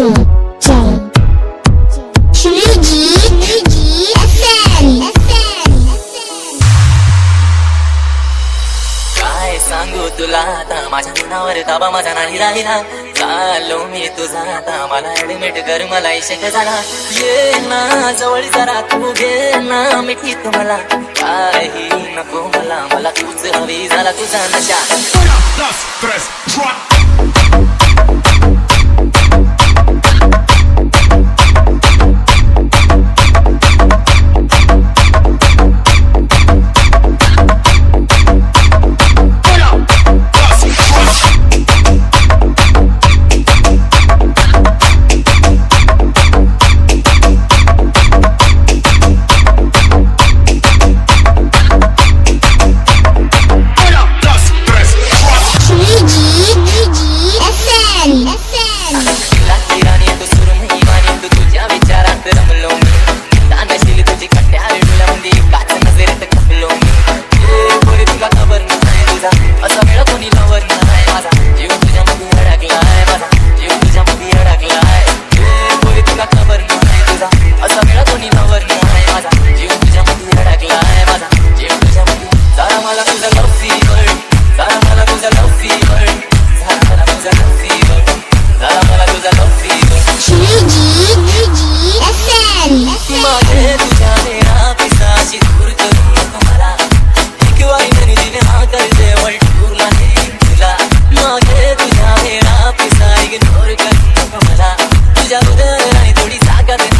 काय सांगू तुला आता माझ्या मनावर ताबा माझा नाही राहिला चालो मी तुझा आता मला ऍडमिट कर मला इशक झाला ये ना जवळ जरा तू घे ना मिठीत मला काही नको मला मला तूच हवी झाला तुझा नशा तुझ्या हृदयाला थोडी जागा